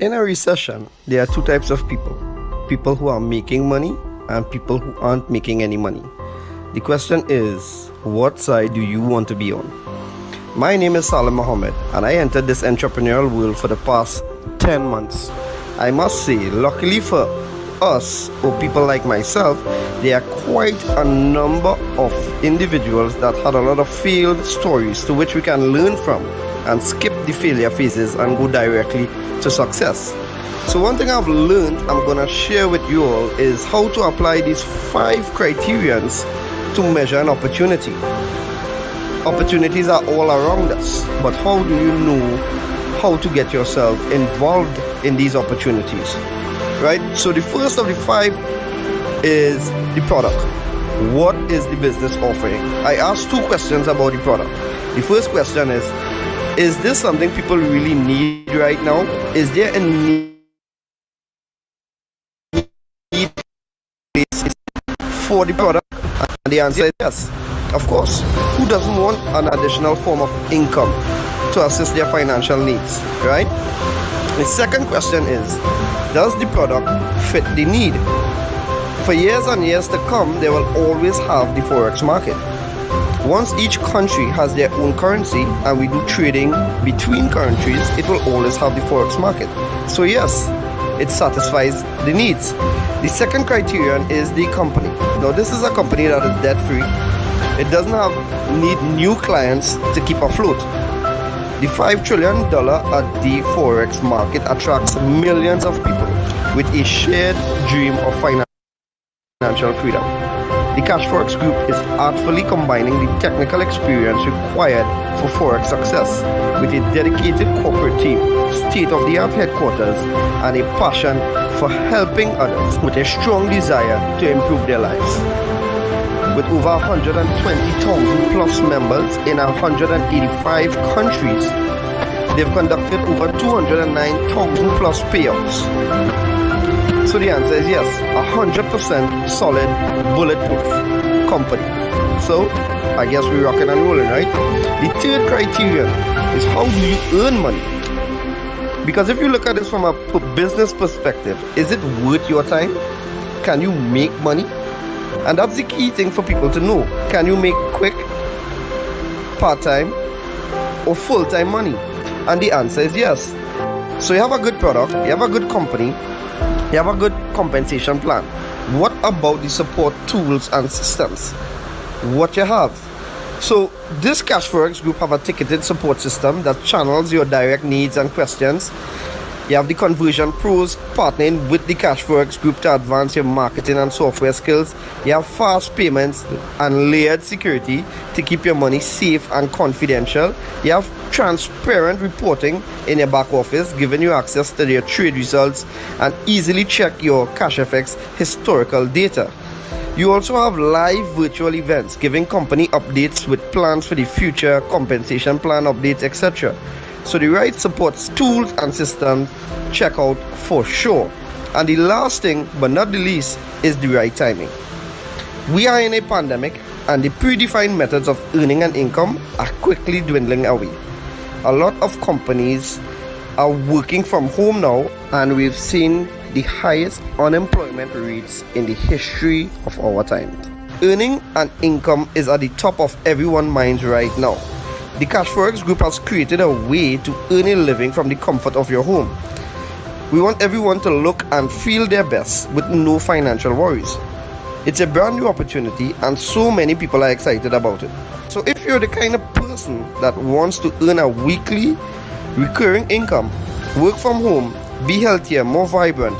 In a recession, there are two types of people: people who are making money and people who aren't making any money. The question is, what side do you want to be on? My name is Salim Mohammed, and I entered this entrepreneurial world for the past 10 months. I must say, luckily for us, or people like myself, there are quite a number of individuals that had a lot of failed stories to which we can learn from and skip the failure phases and go directly to success. So one thing I've learned I'm gonna share with you all is how to apply these 5 criterions to measure an opportunity. Opportunities are all around us, but how do you know how to get yourself involved in these opportunities? Right? So the first of the 5 is the product. What is the business offering? I asked 2 questions about the product. The first question is this something people really need right now? Is there a need for the product? And the answer is yes, of course. Who doesn't want an additional form of income to assist their financial needs, right? The second question is, does the product fit the need? For years and years to come, they will always have the Forex market. Once each country has their own currency and we do trading between countries, it will always have the Forex market. So yes, it satisfies the needs. The second criterion is the company. Now this is a company that is debt free. It doesn't need new clients to keep afloat. The $5 trillion a day Forex market attracts millions of people with a shared dream of financial freedom. The Cashfx group is artfully combining the technical experience required for Forex success with a dedicated corporate team, state-of-the-art headquarters, and a passion for helping others with a strong desire to improve their lives. With over 120,000 plus members in 185 countries, they've conducted over 209,000 plus payouts. So the answer is yes, 100% solid, bulletproof company. So I guess we're rocking and rolling, right? The third criterion is, how do you earn money? Because if you look at this from a business perspective, is it worth your time? Can you make money? And that's the key thing for people to know. Can you make quick, part-time, or full-time money? And the answer is yes. So you have a good product, you have a good company, you have a good compensation plan. What about the support tools and systems? What you have? So this Cashfx group have a ticketed support system that channels your direct needs and questions. You have the conversion pros partnering with the Cashfx group to advance your marketing and software skills. You have fast payments and layered security to keep your money safe and confidential. You have transparent reporting in your back office, giving you access to your trade results and easily check your Cashfx historical data. You also have live virtual events, giving company updates with plans for the future, compensation plan updates, etc. So the right support tools and systems, check out for sure. And the last thing, but not the least, is the right timing. We are in a pandemic, and the predefined methods of earning an income are quickly dwindling away. A lot of companies are working from home now, and we've seen the highest unemployment rates in the history of our time. Earning an income is at the top of everyone's minds right now. The Cashfx group has created a way to earn a living from the comfort of your home. We want everyone to look and feel their best with no financial worries. It's a brand new opportunity and so many people are excited about it. So if you're the kind of person that wants to earn a weekly recurring income, work from home, be healthier, more vibrant,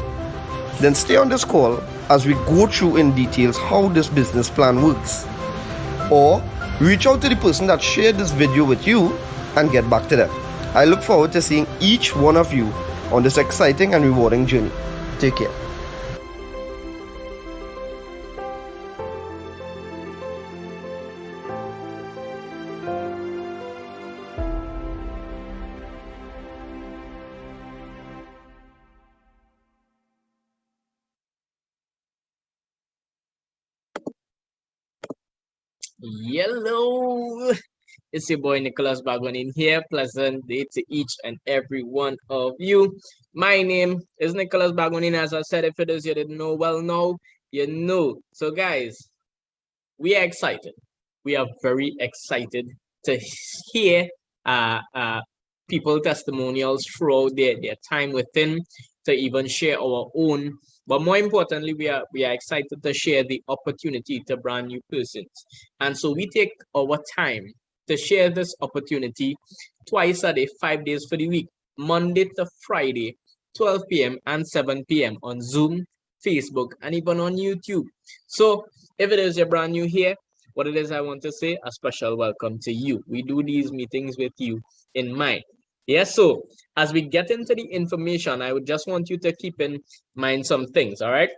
then stay on this call as we go through in details how this business plan works. Or reach out to the person that shared this video with you and get back to them. I look forward to seeing each one of you on this exciting and rewarding journey. Take care. Yellow. It's your boy Nicholas Bagonin here. Pleasant day to each and every one of you. My name is Nicholas Bagonin. As I said, if it is you didn't know, well, no, you know. So, guys, we are excited. We are very excited to hear people testimonials throughout their time within, to even share our own. But more importantly, we are excited to share the opportunity to brand new persons. And so we take our time to share this opportunity twice a day, 5 days for the week, Monday to Friday, 12 p.m. and 7 p.m. on Zoom, Facebook, and even on YouTube. So if it is you're brand new here, what it is I want to say, a special welcome to you. We do these meetings with you in mind. Yes, so as we get into the information, I would just want you to keep in mind some things, all right?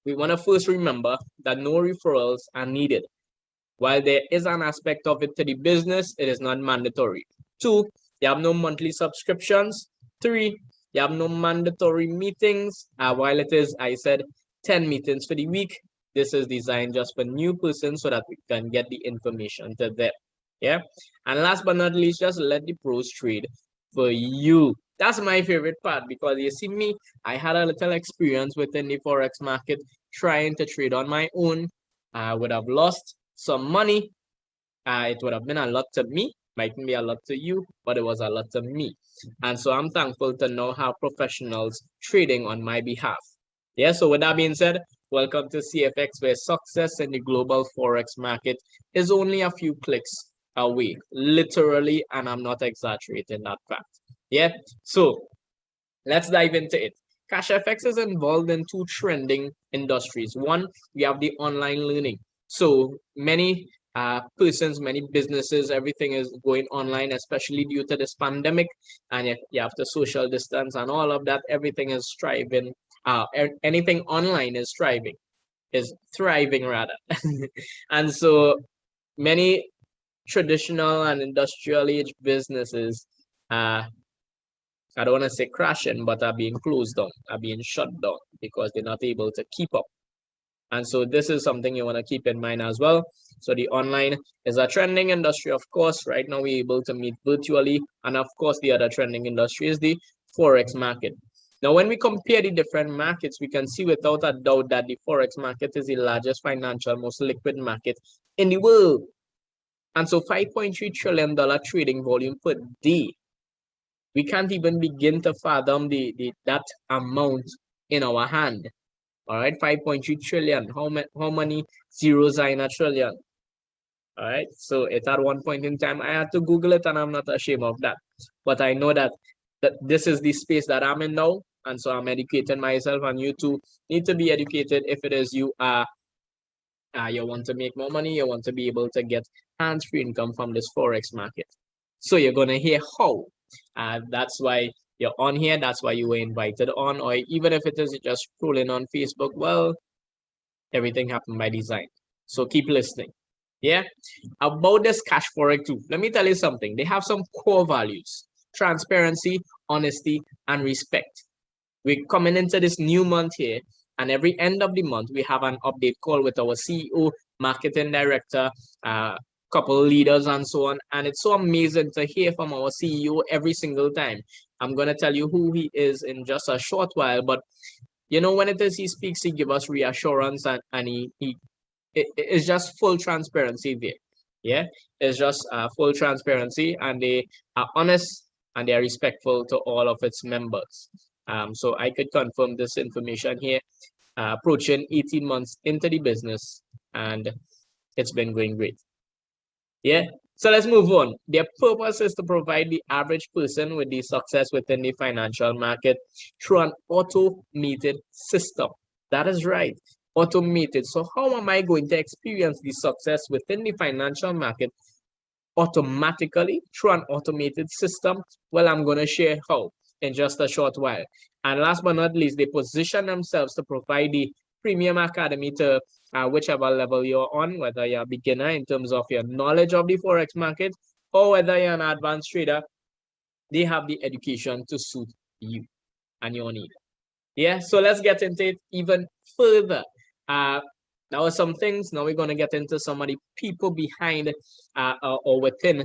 We want to first remember that no referrals are needed. While there is an aspect of it to the business, it is not mandatory. 2, you have no monthly subscriptions. 3, you have no mandatory meetings. While it is, I said, 10 meetings for the week, this is designed just for new persons so that we can get the information to them. Yeah. And last but not least, just let the pros trade for you. That's my favorite part, because you see me, I had a little experience within the Forex market trying to trade on my own. I would have lost some money. It would have been a lot to me, might be a lot to you, but it was a lot to me. And so I'm thankful to now have professionals trading on my behalf. Yeah, so with that being said, welcome to CFX, where success in the global Forex market is only a few clicks away, literally, and I'm not exaggerating that fact. Yeah, so let's dive into it. Cashfx is involved in 2 trending industries. One, we have the online learning. So many persons, many businesses, everything is going online, especially due to this pandemic. And if you have to social distance and all of that, everything is thriving. Anything online is thriving rather. And so many traditional and industrial age businesses I don't want to say crashing, but are being closed down, are being shut down because they're not able to keep up. And so this is something you want to keep in mind as well. So the online is a trending industry, of course. Right now we're able to meet virtually. And of course, the other trending industry is the Forex market. Now, when we compare the different markets, we can see without a doubt that the Forex market is the largest financial, most liquid market in the world. And so $5.3 trillion trading volume per day. We can't even begin to fathom that amount in our hand. All right, 5.3 trillion. How many zeros are in a trillion? All right, so at one point in time, I had to Google it, and I'm not ashamed of that. But I know that this is the space that I'm in now, and so I'm educating myself, and you too need to be educated if it is you are. You want to make more money, you want to be able to get hands-free income from this Forex market. So you're going to hear how. That's why you're on here. That's why you were invited on. Or even if it is just scrolling on Facebook, well, everything happened by design. So keep listening. Yeah. About this Cash Forex too, let me tell you something. They have some core values: transparency, honesty, and respect. We're coming into this new month here, and every end of the month, we have an update call with our CEO, marketing director, couple leaders, and so on. And it's so amazing to hear from our CEO every single time. I'm going to tell you who he is in just a short while, but you know, when it is he speaks, he gives us reassurance, and it's just full transparency there. Yeah, it's just full transparency, and they are honest and they are respectful to all of its members. So I could confirm this information here, approaching 18 months into the business, and it's been going great. Yeah. So let's move on. Their purpose is to provide the average person with the success within the financial market through an automated system. That is right. Automated. So how am I going to experience the success within the financial market automatically through an automated system? Well, I'm going to share how in just a short while. And last but not least, they position themselves to provide the premium academy to whichever level you're on, whether you're a beginner in terms of your knowledge of the Forex market, or whether you're an advanced trader. They have the education to suit you and your need. Yeah, so let's get into it even further. Now, some things. Now we're going to get into some of the people behind or within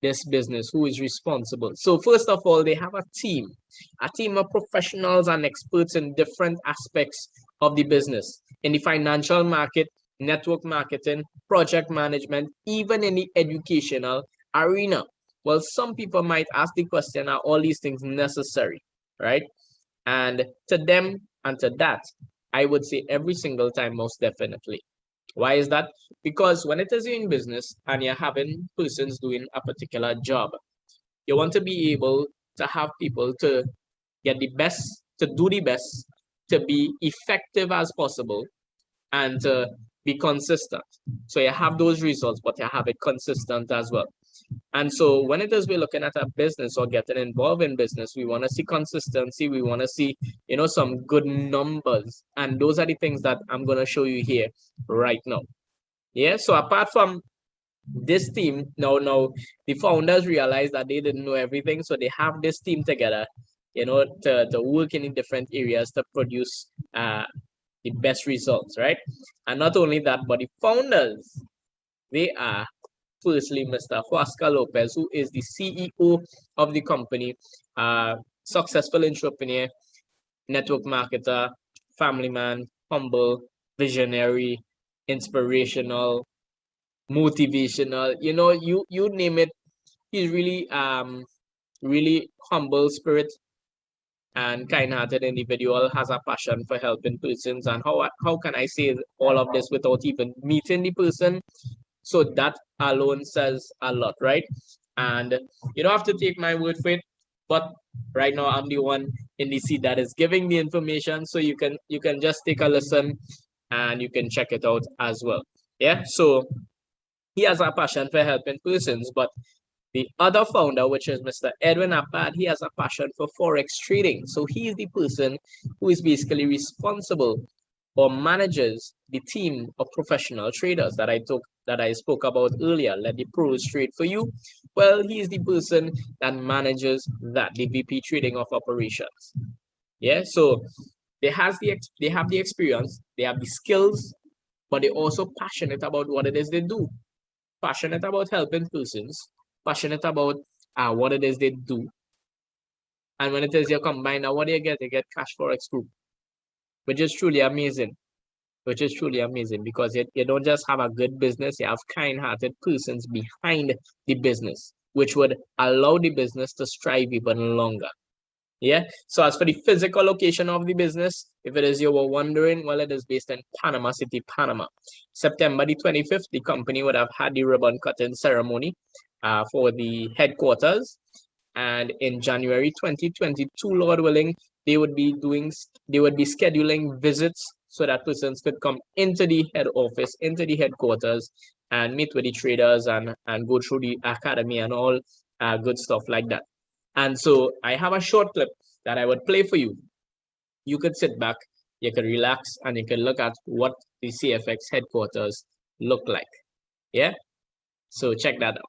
this business who is responsible. So first of all, they have a team of professionals and experts in different aspects of the business, in the financial market, network marketing, project management, even in the educational arena. Well, some people might ask the question, are all these things necessary, right? And to them and to that, I would say every single time, most definitely. Why is that? Because when it is in business and you're having persons doing a particular job, you want to be able to have people to get the best, to do the best, to be effective as possible, and to be consistent. So you have those results, but you have it consistent as well. And so when it is we're looking at a business or getting involved in business, we want to see consistency. We want to see, some good numbers. And those are the things that I'm going to show you here right now. Yeah. So apart from this team, now the founders realized that they didn't know everything. So they have this team together, to work in different areas to produce the best results, right? And not only that, but the founders, they are firstly Mr. Huasca Lopez, who is the CEO of the company, successful entrepreneur, network marketer, family man, humble, visionary, inspirational, motivational, you name it. He's really humble spirit and kind-hearted individual, has a passion for helping persons. And how can I say all of this without even meeting the person? So that alone says a lot, right? And you don't have to take my word for it, but right now I'm the one in the seat that is giving the information, so you can just take a listen and you can check it out as well. Yeah, so he has a passion for helping persons, but the other founder, which is Mr. Edwin Apad, he has a passion for Forex trading. So he is the person who is basically responsible or manages the team of professional traders that I spoke about earlier. Let the pros trade for you. Well, he is the person that manages that, the VP trading of operations. Yeah, so they have the experience, they have the skills, but they're also passionate about what it is they do. Passionate about helping persons, passionate about what it is they do. And when it is you combine, now what do you get? You get Cashfx Group, which is truly amazing. Because you don't just have a good business, you have kind-hearted persons behind the business, which would allow the business to strive even longer. Yeah. So as for the physical location of the business, if it is you were wondering, well, it is based in Panama City, Panama. September the 25th, the company would have had the ribbon cutting ceremony for the headquarters. And in January 2022, Lord willing, they would be scheduling visits so that persons could come into the head office, into the headquarters, and meet with the traders and go through the academy and all good stuff like that. And so I have a short clip that I would play for you. You could sit back, you could relax, and you can look at what the CFX headquarters look like. Yeah? So check that out.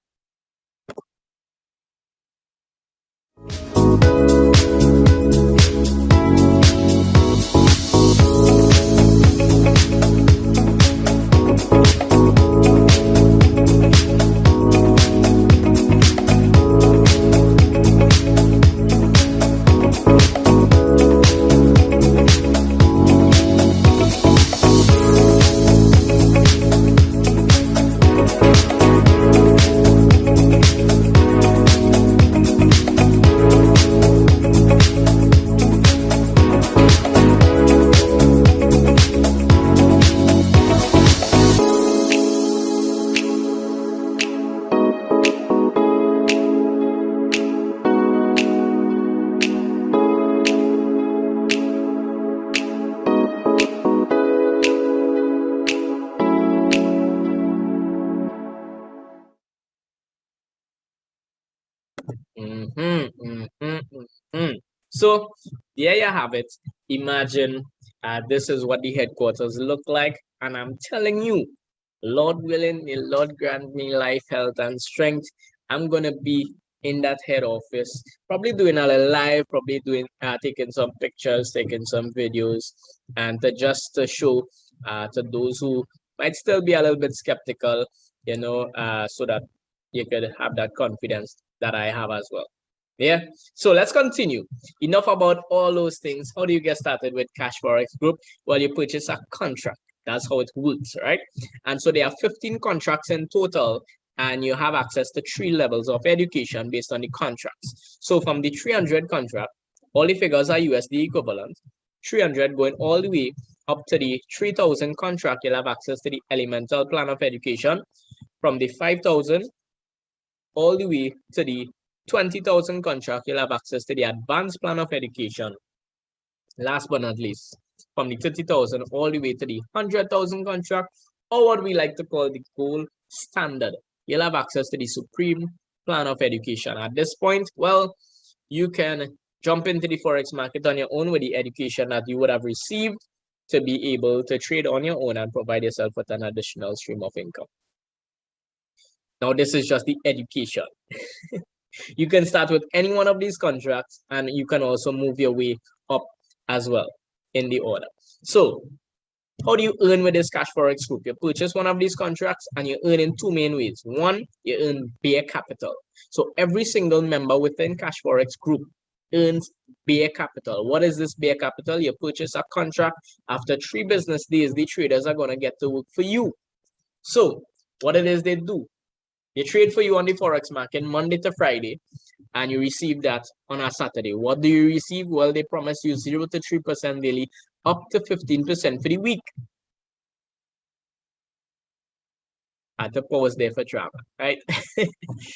So there you have it. Imagine this is what the headquarters look like. And I'm telling you, Lord willing, the Lord grant me life, health, and strength. I'm going to be in that head office, probably doing a live, probably doing taking some pictures, taking some videos, and to show to those who might still be a little bit skeptical, so that you could have that confidence that I have as well. Yeah, so let's continue. Enough about all those things. How do you get started with Cashfx Group? Well, you purchase a contract. That's how it works, right? And so there are 15 contracts in total, and you have access to 3 levels of education based on the contracts. So from the 300 contract, all the figures are USD equivalent. 300 going all the way up to the 3,000 contract, you'll have access to the elemental plan of education. From the 5,000 all the way to the 20,000 contract, you'll have access to the advanced plan of education. Last but not least, from the 30,000 all the way to the 100,000 contract, or what we like to call the gold standard, you'll have access to the supreme plan of education. At this point, well, you can jump into the Forex market on your own with the education that you would have received to be able to trade on your own and provide yourself with an additional stream of income. Now, this is just the education. You can start with any one of these contracts, and you can also move your way up as well in the order. So how do you earn with this Cashfx Group? You purchase one of these contracts and you earn in 2 main ways. One, you earn bare capital. So every single member within Cashfx Group earns bare capital. What is this bare capital? You purchase a contract. After 3 business days, the traders are going to get to work for you. So what it is they do, they trade for you on the Forex market Monday to Friday, and you receive that on a Saturday. What do you receive? Well, they promise you 0 to 3% daily, up to 15% for the week. I had to pause there for drama, right?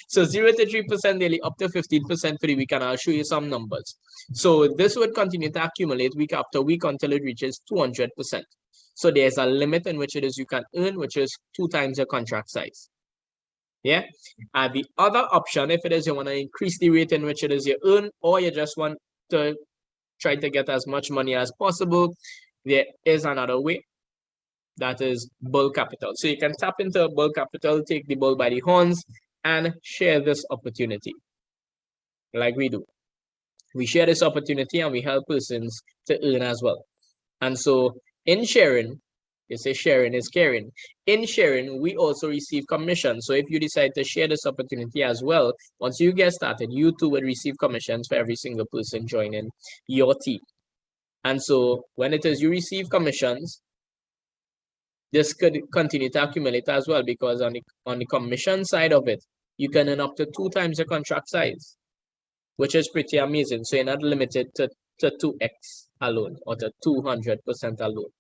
So 0 to 3% daily, up to 15% for the week, and I'll show you some numbers. So this would continue to accumulate week after week until it reaches 200%. So there's a limit in which it is you can earn, which is 2 times your contract size. Yeah. The other option, if it is you want to increase the rate in which it is you earn, or you just want to try to get as much money as possible, there is another way. That is bull capital. So you can tap into bull capital, take the bull by the horns, and share this opportunity like we do. We share this opportunity and we help persons to earn as well. And so in sharing, you say sharing is caring. In sharing, we also receive commission. So if you decide to share this opportunity as well, once you get started, you too will receive commissions for every single person joining your team. And so when it is you receive commissions, this could continue to accumulate as well, because on the commission side of it, you can earn up to 2 times your contract size, which is pretty amazing. So you're not limited to 2x alone or to 200% alone,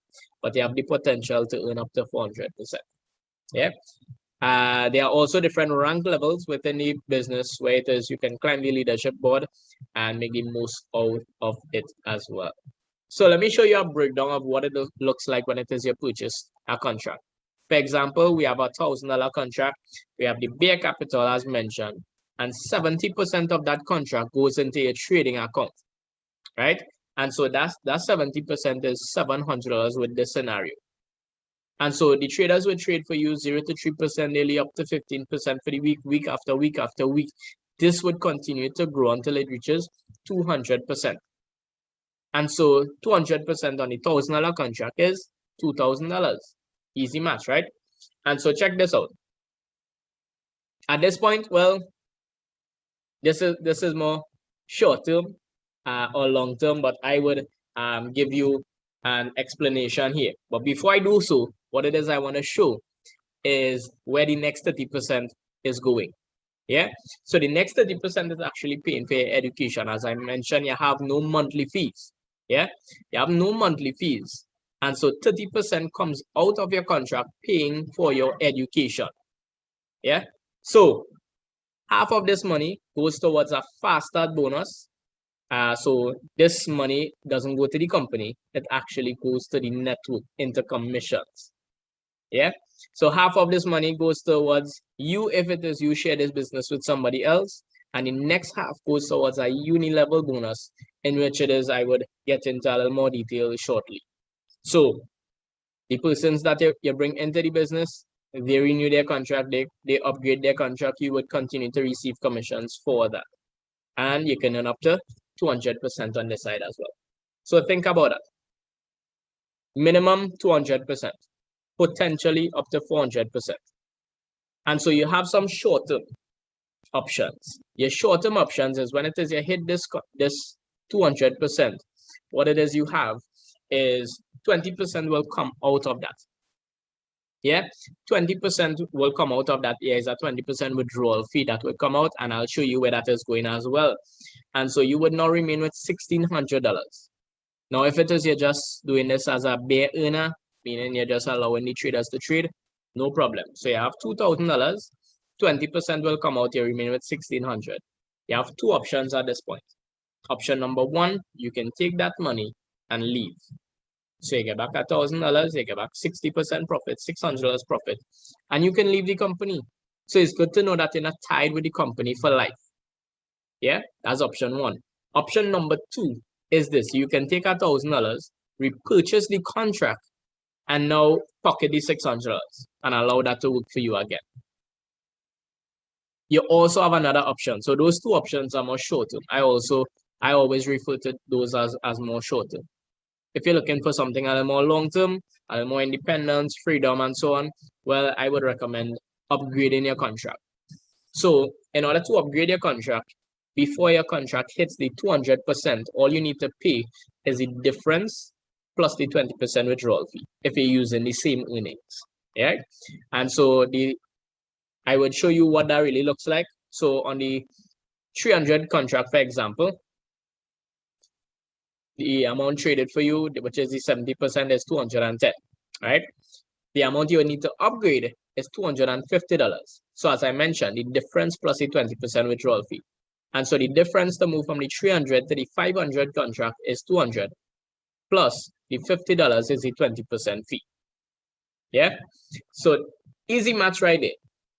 but you have the potential to earn up to 400%. Yeah. There are also different rank levels within the business where it is you can climb the leadership board and make the most out of it as well. So let me show you a breakdown of what it looks like when it is you purchase a contract. For example, we have a $1,000 contract. We have the bare capital as mentioned, and 70% of that contract goes into your trading account, right? And so that's 70% is $700 with this scenario. And so the traders will trade for you 0 to 3% daily, up to 15% for the week, week after week after week. This would continue to grow until it reaches 200%. And so 200% on the $1,000 contract is $2,000. Easy math, right? And so check this out. At this point, well, this is more short term or long term, but I would give you an explanation here. But before I do so, what it is I want to show is where the next 30% is going. Yeah. So the next 30% is actually paying for your education. As I mentioned, you have no monthly fees. Yeah, you have no monthly fees. And so 30% comes out of your contract paying for your education. Yeah. So half of this money goes towards a fast start bonus. So this money doesn't go to the company. It actually goes to the network into commissions. Yeah. So half of this money goes towards you if it is you share this business with somebody else. And the next half goes towards a uni-level bonus, in which it is I would get into a little more detail shortly. So the persons that you bring into the business, they renew their contract, they upgrade their contract, you would continue to receive commissions for that. And you can earn up to 200% on this side as well. So think about that. minimum 200%, potentially up to 400%. And so you have some short-term options. Your short-term options is when it is you hit this 200%, what it is you have is 20% will come out of that. Yeah, 20% will come out of that. There is a 20% withdrawal fee that will come out, and I'll show you where that is going as well. And so you would now remain with $1,600. Now, if it is you're just doing this as a bare earner, meaning you're just allowing the traders to trade, no problem. So you have $2,000, 20% will come out, you remain with $1,600. You have two options at this point. Option number one, you can take that money and leave. So you get back $1,000, you get back 60% profit, $600 profit, and you can leave the company. So it's good to know that you're not tied with the company for life. Yeah, that's option one. Option number two is this. You can take $1,000, repurchase the contract, and now pocket the $600 and allow that to work for you again. You also have another option. So those two options are more short-term. I always refer to those as more short-term. If you're looking for something a little more long-term, a little more independence, freedom, and so on, well, I would recommend upgrading your contract. So in order to upgrade your contract, before your contract hits the 200%, all you need to pay is the difference plus the 20% withdrawal fee if you're using the same earnings. Yeah. And so I would show you what that really looks like. So on the 300 contract, for example, the amount traded for you, which is the 70%, is 210, right? The amount you need to upgrade is $250. So as I mentioned, the difference plus the 20% withdrawal fee. And so the difference to move from the 300 to the 500 contract is 200 plus the $50 is the 20% fee. Yeah. So easy match right there.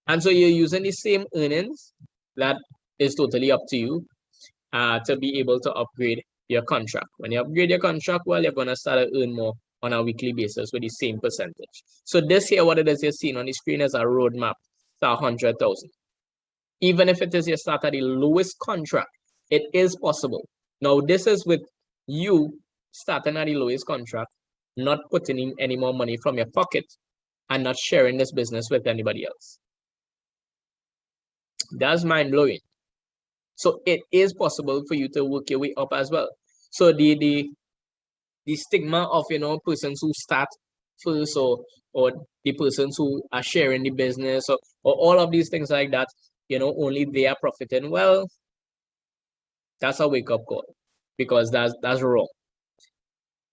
And so you're using the same earnings. That is totally up to you to be able to upgrade your contract. When you upgrade your contract, well, you're going to start to earn more on a weekly basis with the same percentage. So this here, what it is you're seeing on the screen is a roadmap to 100,000. Even if it is you start at the lowest contract, it is possible. Now, this is with you starting at the lowest contract, not putting in any more money from your pocket and not sharing this business with anybody else. That's mind-blowing. So it is possible for you to work your way up as well. So the stigma of, persons who start first or the persons who are sharing the business or all of these things like that, only they are profiting. Well, that's a wake-up call because that's wrong.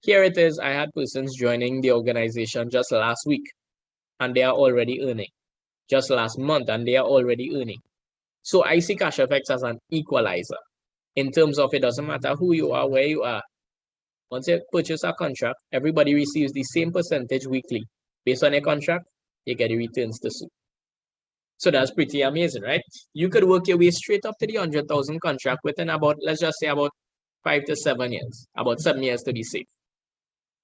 Here it is. I had persons joining the organization just last week and they are already earning. Just last month and they are already earning. So I see Cashfx as an equalizer in terms of it doesn't matter who you are, where you are. Once you purchase a contract, everybody receives the same percentage weekly. Based on your contract, you get the returns to suit. So that's pretty amazing, right? You could work your way straight up to the 100,000 contract within about, let's just say about 5 to 7 years, about 7 years to be safe.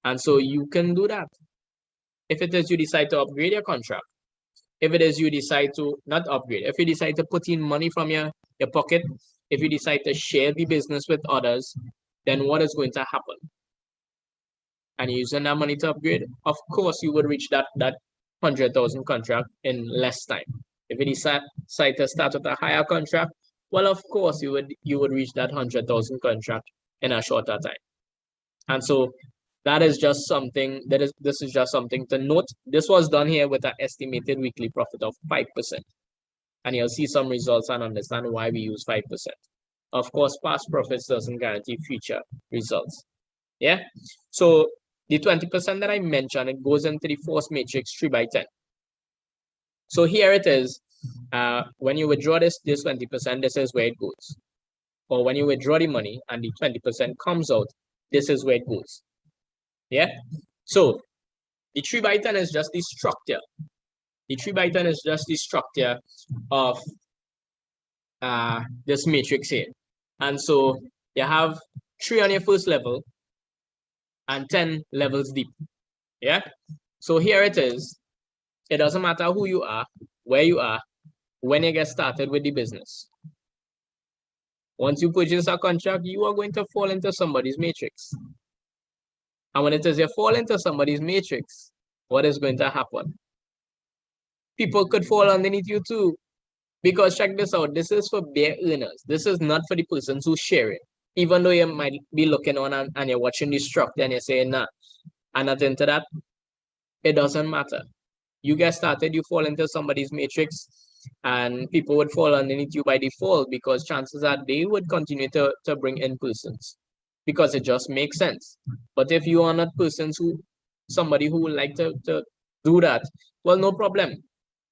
And so you can do that. If it is you decide to upgrade your contract, if it is you decide to not upgrade, if you decide to put in money from your pocket, if you decide to share the business with others, then what is going to happen? And using that money to upgrade, of course, you would reach that 100,000 contract in less time. If you decide to start with a higher contract, well, of course, you would reach that 100,000 contract in a shorter time. And so that is just something this is just something to note. This was done here with an estimated weekly profit of 5%. And you'll see some results and understand why we use 5%. Of course, past profits doesn't guarantee future results. Yeah. So the 20% that I mentioned, it goes into the force matrix 3x10. So here it is. When you withdraw this 20%, this is where it goes. Or when you withdraw the money and the 20% comes out, this is where it goes. Yeah. So the 3x10 is just the structure. The 3x10 is just the structure of this matrix here. And so you have 3 on your first level and 10 levels deep. Yeah. So here it is. It doesn't matter who you are, where you are, when you get started with the business. Once you purchase a contract, you are going to fall into somebody's matrix. And when it is you fall into somebody's matrix, what is going to happen? People could fall underneath you too. Because check this out, this is for bare earners. This is not for the persons who share it. Even though you might be looking on and you're watching this structure and you're saying, nah, I'm not into that, it doesn't matter. You get started, you fall into somebody's matrix, and people would fall underneath you by default because chances are they would continue to bring in persons because it just makes sense. But if you are not somebody who would like to do that, well, no problem.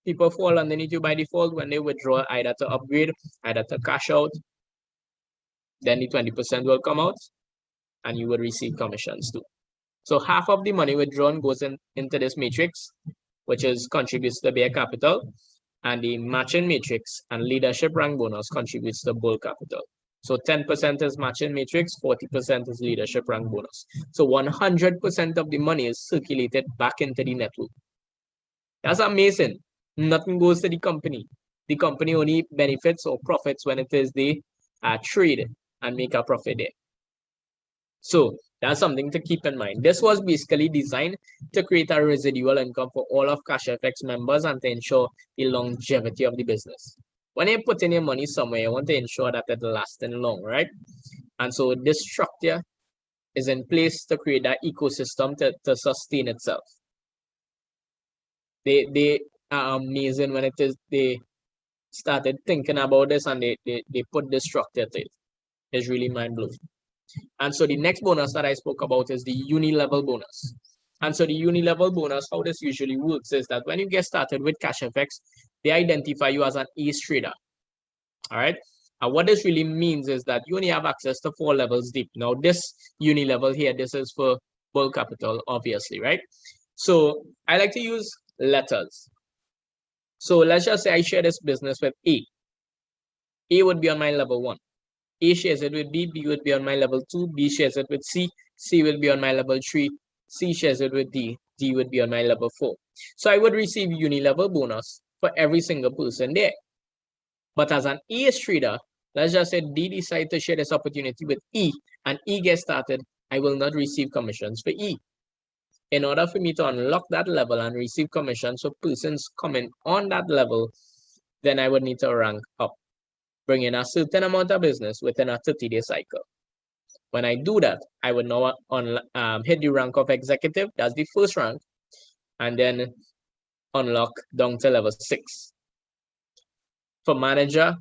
People fall underneath you by default when they withdraw either to upgrade, either to cash out, then the 20% will come out and you will receive commissions too. So half of the money withdrawn goes into this matrix, which contributes to bare capital, and the matching matrix and leadership rank bonus contributes to bull capital. So 10% is matching matrix, 40% is leadership rank bonus. So 100% of the money is circulated back into the network. That's amazing. Nothing goes to the company. The company only benefits or profits when it is they trade and make a profit there. So that's something to keep in mind. This was basically designed to create a residual income for all of Cashfx members and to ensure the longevity of the business. When you put in your money somewhere, you want to ensure that it lasts long, right? And so this structure is in place to create that ecosystem to sustain itself. They are amazing when it is they started thinking about this and they put this structure to it. It's really mind-blowing. And so the next bonus that I spoke about is the uni-level bonus. And so the uni-level bonus, how this usually works is that when you get started with Cashfx, they identify you as an ace trader. All right. And what this really means is that you only have access to 4 levels deep. Now, this uni level here, this is for bull capital, obviously, right? So I like to use letters. So let's just say I share this business with A. A would be on my level 1. A shares it with B, B would be on my level 2, B shares it with C, C will be on my level 3, C shares it with D, D would be on my level 4. So I would receive uni-level bonus for every single person there. But as an ace trader, let's just say D decide to share this opportunity with E and E gets started, I will not receive commissions for E. In order for me to unlock that level and receive commissions for persons coming on that level, then I would need to rank up, bring in a certain amount of business within a 30-day cycle. When I do that, I would now hit the rank of executive, that's the first rank, and then unlock down to level 6. For manager,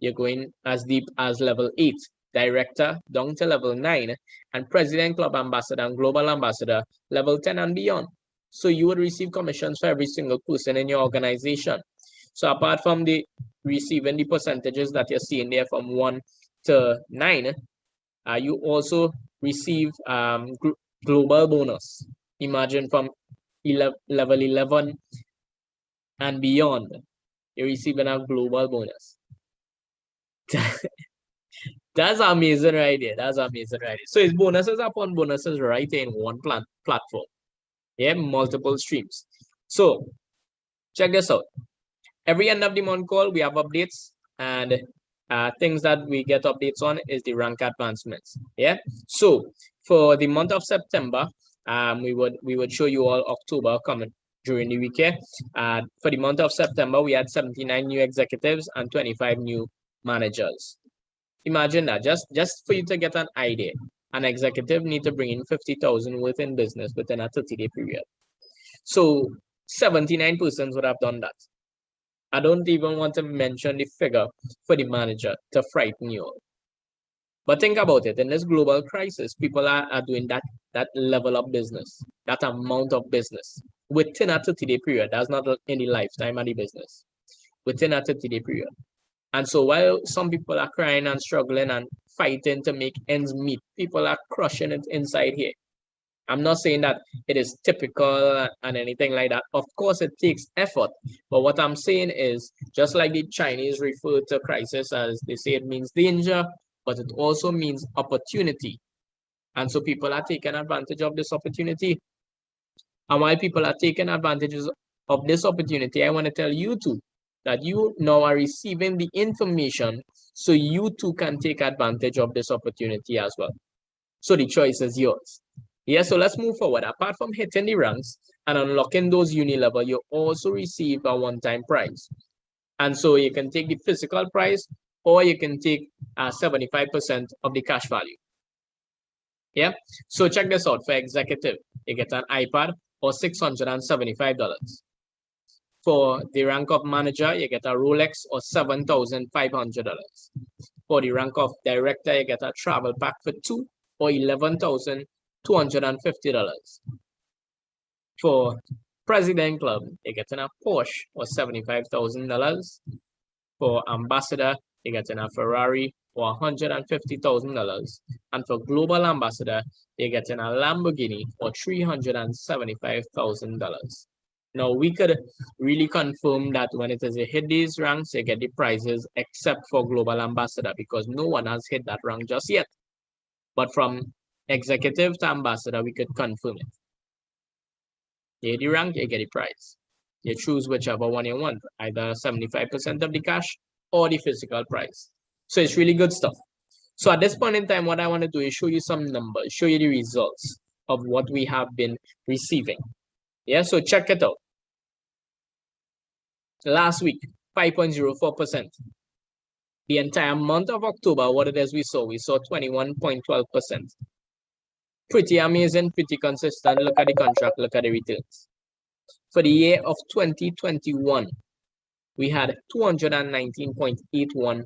you're going as deep as level 8, director down to level 9, and president, club ambassador, and global ambassador, level 10 and beyond. So you would receive commissions for every single person in your organization. So apart from the receiving the percentages that you're seeing there from 1 to 9, you also receive global bonus. Imagine from level 11 and beyond, you're receiving a global bonus. That's amazing right there. That's amazing right there. So it's bonuses upon bonuses right in one platform. Yeah, multiple streams. So check this out. Every end of the month call, we have updates, and things that we get updates on is the rank advancements. Yeah. So for the month of September, we would show you all October coming during the week. For the month of September, we had 79 new executives and 25 new managers. Imagine that, just for you to get an idea, an executive need to bring in 50,000 worth in business within a 30-day period. So 79 persons would have done that. I don't even want to mention the figure for the manager to frighten you all. But think about it, in this global crisis, people are doing that level of business, that amount of business within a 30-day period. That's not in the lifetime of the business, within a 30-day period. And so while some people are crying and struggling and fighting to make ends meet, people are crushing it inside here. I'm not saying that it is typical and anything like that. Of course, it takes effort. But what I'm saying is, just like the Chinese refer to crisis as they say it means danger, but it also means opportunity. And so people are taking advantage of this opportunity. And while people are taking advantages of this opportunity, I want to tell you too, that you now are receiving the information so you too can take advantage of this opportunity as well. So the choice is yours. Yeah, so let's move forward. Apart from hitting the ranks and unlocking those uni level, you also receive a one-time prize. And so you can take the physical prize, or you can take 75% of the cash value. Yeah, so check this out. For executive, you get an iPad or $675. For the rank of manager, you get a Rolex or $7,500. For the rank of director, you get a travel pack for 2 or $11,250. For president club, you get a Porsche or $75,000. For ambassador, you get a Ferrari or $150,000. And for global ambassador, you get a Lamborghini or $375,000. Now, we could really confirm that when it is you hit these ranks, you get the prizes, except for global ambassador, because no one has hit that rank just yet. But from executive to ambassador, we could confirm it. You hit the rank, you get the prize. You choose whichever one you want, either 75% of the cash or the physical prize. So it's really good stuff. So at this point in time, what I want to do is show you some numbers, show you the results of what we have been receiving. Yeah, so check it out. Last week, 5.04%. The entire month of October, what it is we saw 21.12%. Pretty amazing, pretty consistent. Look at the contract, look at the returns. For the year of 2021, we had 219.81%.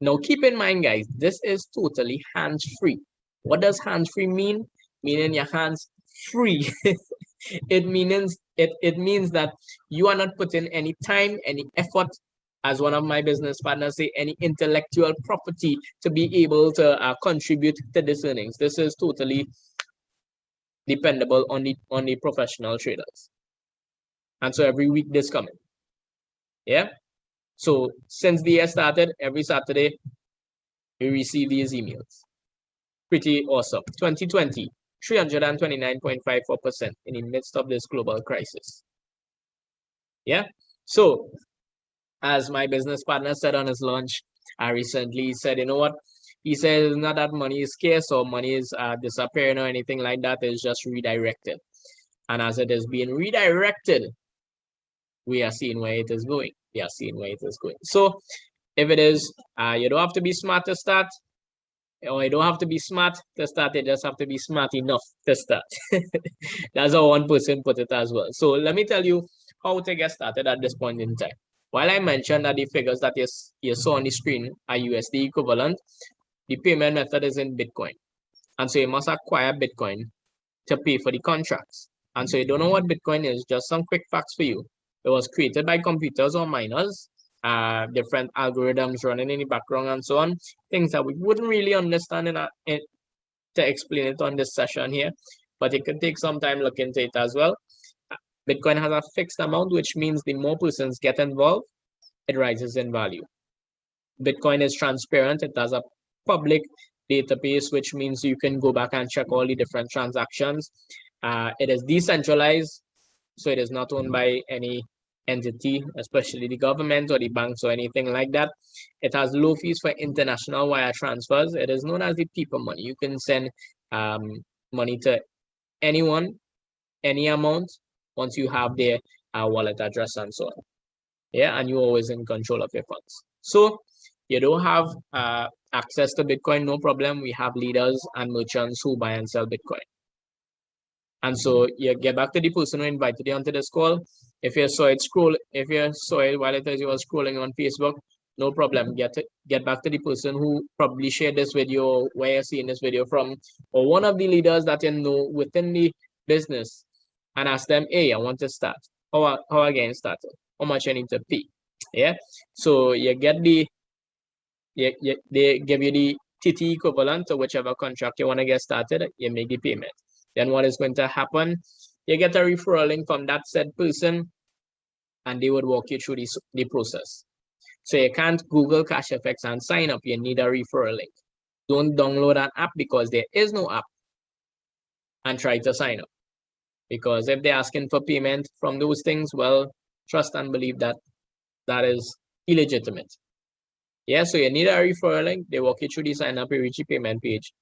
Now, keep in mind, guys, this is totally hands-free. What does hands-free mean? Meaning your hands free. It means that you are not putting any time, any effort, as one of my business partners say, any intellectual property to be able to contribute to this earnings. This is totally dependable on the professional traders. And so every week this coming. Yeah. So since the year started, every Saturday, we receive these emails. Pretty awesome. 2020, 329.54% in the midst of this global crisis. Yeah. So as my business partner said on his launch, recently, he said, you know what? He said it's not that money is scarce or money is disappearing or anything like that. It's just redirected. And as it is being redirected, we are seeing where it is going. We are seeing where it is going. So if it is, you don't have to be smart to start, or you don't have to be smart to start, you just have to be smart enough to start. That's how one person put it as well. So let me tell you how to get started at this point in time. While I mentioned that the figures that you saw on the screen are USD equivalent, the payment method is in Bitcoin. And so you must acquire Bitcoin to pay for the contracts. And so you don't know what Bitcoin is, just some quick facts for you. It was created by computers or miners, different algorithms running in the background and so on, things that we wouldn't really understand to explain it on this session here, but it could take some time look into it as well. Bitcoin has a fixed amount, which means the more persons get involved, it rises in value. Bitcoin is transparent. It has a public database, which means you can go back and check all the different transactions. It is decentralized, so it is not owned by any entity, especially the government or the banks or anything like that. It has low fees for international wire transfers. It is known as the people money. You can send money to anyone, any amount, once you have their wallet address and so on. Yeah, and you're always in control of your funds. So you don't have access to Bitcoin, no problem. We have leaders and merchants who buy and sell Bitcoin. And so you get back to the person who invited you onto this call. If you saw it while it is you were scrolling on Facebook, no problem. Get back to the person who probably shared this video, where you're seeing this video from, or one of the leaders that you know within the business, and ask them, hey, I want to start. How I get started? How much I need to pay? Yeah. So you get they give you the TT equivalent to whichever contract you want to get started. You make the payment. Then what is going to happen? You get a referral link from that said person, and they would walk you through the process. So you can't Google Cashfx and sign up. You need a referral link. Don't download an app because there is no app, and try to sign up. Because if they're asking for payment from those things, well, trust and believe that that is illegitimate. Yeah, so you need a referral link. They walk you through the sign up, you reach the payment page.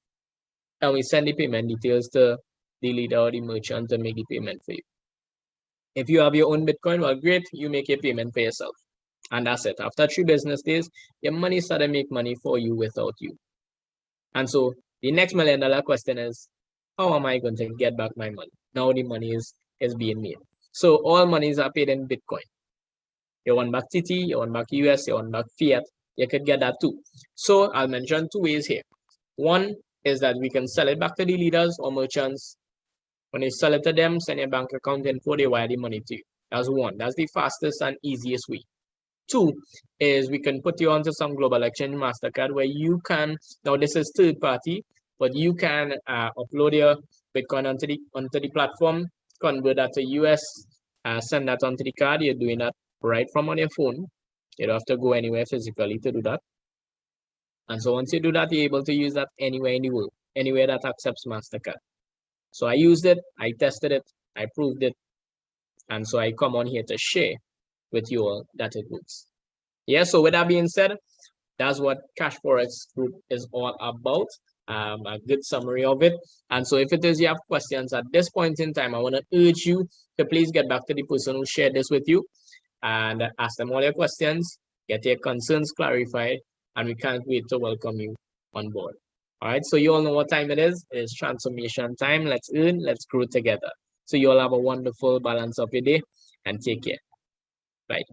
and we send the payment details to the leader or the merchant to make the payment for you. If you have your own Bitcoin, well, great, you make your payment for yourself. And that's it. After 3 business days, your money started to make money for you without you. And so the next $1 million question is, how am I going to get back my money? Now the money is being made. So all monies are paid in Bitcoin. You want back TT, you want back US, you want back fiat, you could get that too. So I'll mention 2 ways here. One is that we can sell it back to the leaders or merchants. When you sell it to them, send your bank account info, they wire the money to you. That's one. That's the fastest and easiest way. 2 is we can put you onto some global exchange MasterCard where you can, now this is third party, but you can upload your Bitcoin onto the platform, convert that to US, send that onto the card. You're doing that right from on your phone. You don't have to go anywhere physically to do that. And so once you do that, you're able to use that anywhere in the world, anywhere that accepts MasterCard. So I used it, I tested it, I proved it. And so I come on here to share with you all that it works. Yeah, so with that being said, that's what Cashfx Group is all about. A good summary of it. And so if it is you have questions at this point in time, I want to urge you to please get back to the person who shared this with you and ask them all your questions, get your concerns clarified, and we can't wait to welcome you on board. All right, so you all know what time it is. It's transformation time. Let's earn, let's grow together. So you all have a wonderful balance of your day and take care. Bye.